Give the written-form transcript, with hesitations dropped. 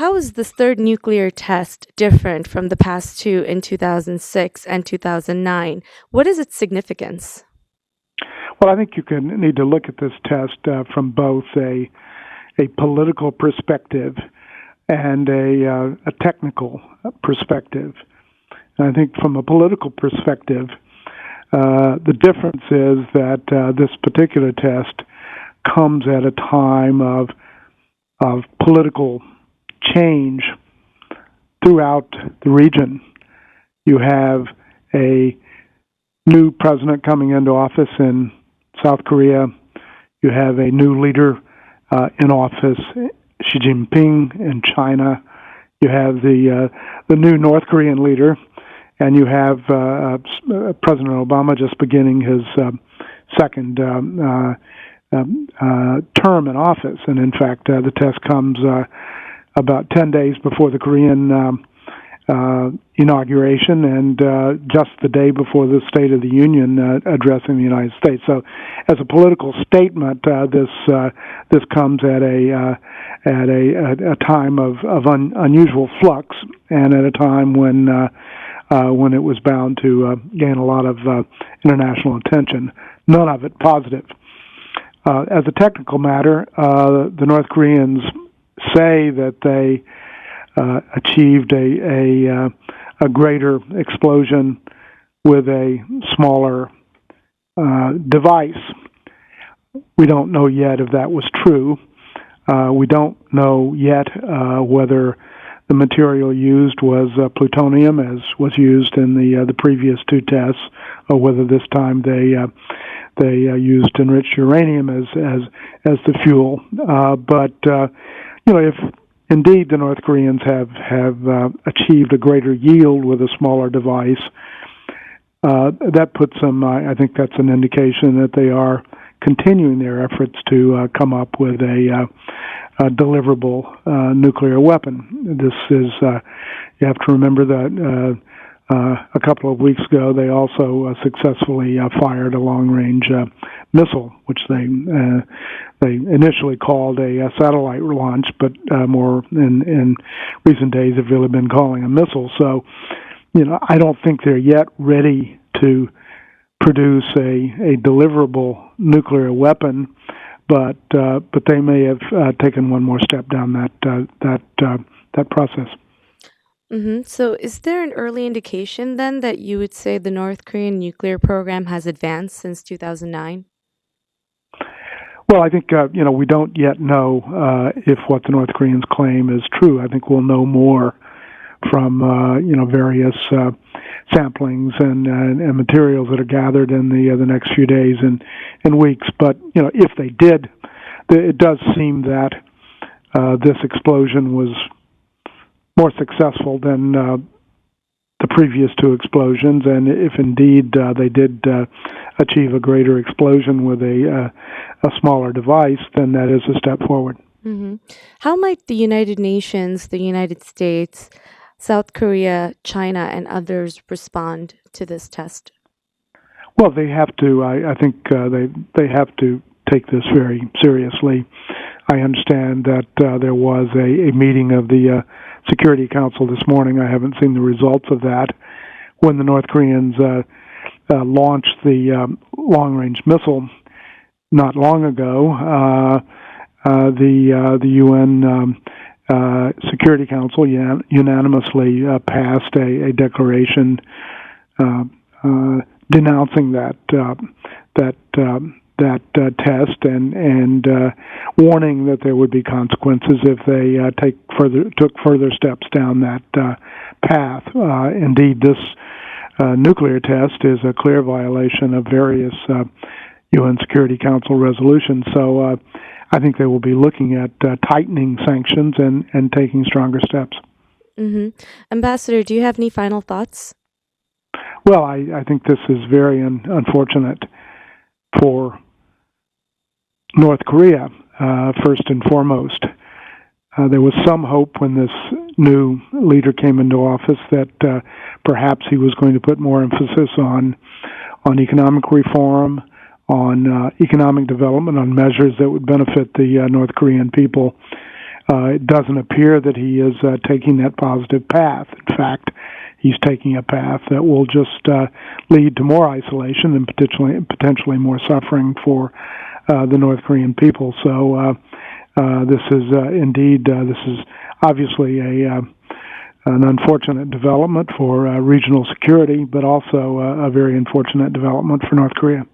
how is this third nuclear test different from the past two in 2006 and 2009? What is its significance? Well, I think you need to look at this test from both a political perspective and a technical perspective. And I think from a political perspective, the difference is that this particular test comes at a time of political change throughout the region. You have a new president coming into office in South Korea. You have a new leader in office, Xi Jinping in China. You have the new North Korean leader, and you have President Obama just beginning his second term in office. And in fact, the test comes about 10 days before the Korean inauguration and just the day before the State of the Union addressing the United States. So, as a political statement, this comes at a time of unusual flux, and at a time when it was bound to gain a lot of international attention. None of it positive. As a technical matter, the North Koreans say that they achieved a greater explosion with a smaller device. We don't know yet if that was true. We don't know yet whether the material used was plutonium, as was used in the previous two tests, or whether this time they used enriched uranium as the fuel. But if indeed the North Koreans have achieved a greater yield with a smaller device, that puts them. I think that's an indication that they are continuing their efforts to come up with a deliverable nuclear weapon. This is you have to remember that. A couple of weeks ago, they also successfully fired a long-range missile, which they initially called a satellite launch, but more in recent days have really been calling a missile. So, I don't think they're yet ready to produce a deliverable nuclear weapon, but they may have taken one more step down that process. So is there an early indication then that you would say the North Korean nuclear program has advanced since 2009? Well, I think, we don't yet know if what the North Koreans claim is true. I think we'll know more from, various samplings and materials that are gathered in the next few days and weeks. But, if they did, it does seem that this explosion was more successful than the previous two explosions, and if indeed they did achieve a greater explosion with a smaller device, then that is a step forward. How might the United Nations, the United States, South Korea, China, and others respond to this test? Well, they have to. I think they have to take this very seriously. I understand that there was a meeting of the Security Council this morning. I haven't seen the results of that. When the North Koreans launched the long-range missile not long ago, the UN Security Council unanimously passed a declaration denouncing that test and warning that there would be consequences if they took further steps down that path. Indeed, this nuclear test is a clear violation of various UN Security Council resolutions. So I think they will be looking at tightening sanctions and taking stronger steps. Ambassador, do you have any final thoughts? Well, I think this is very unfortunate for North Korea, first and foremost. There was some hope when this new leader came into office that perhaps he was going to put more emphasis on economic reform, on economic development, on measures that would benefit the North Korean people. It doesn't appear that he is taking that positive path. In fact, he's taking a path that will just lead to more isolation and potentially more suffering for the North Korean people. So this is this is obviously an unfortunate development for regional security, but also a very unfortunate development for North Korea.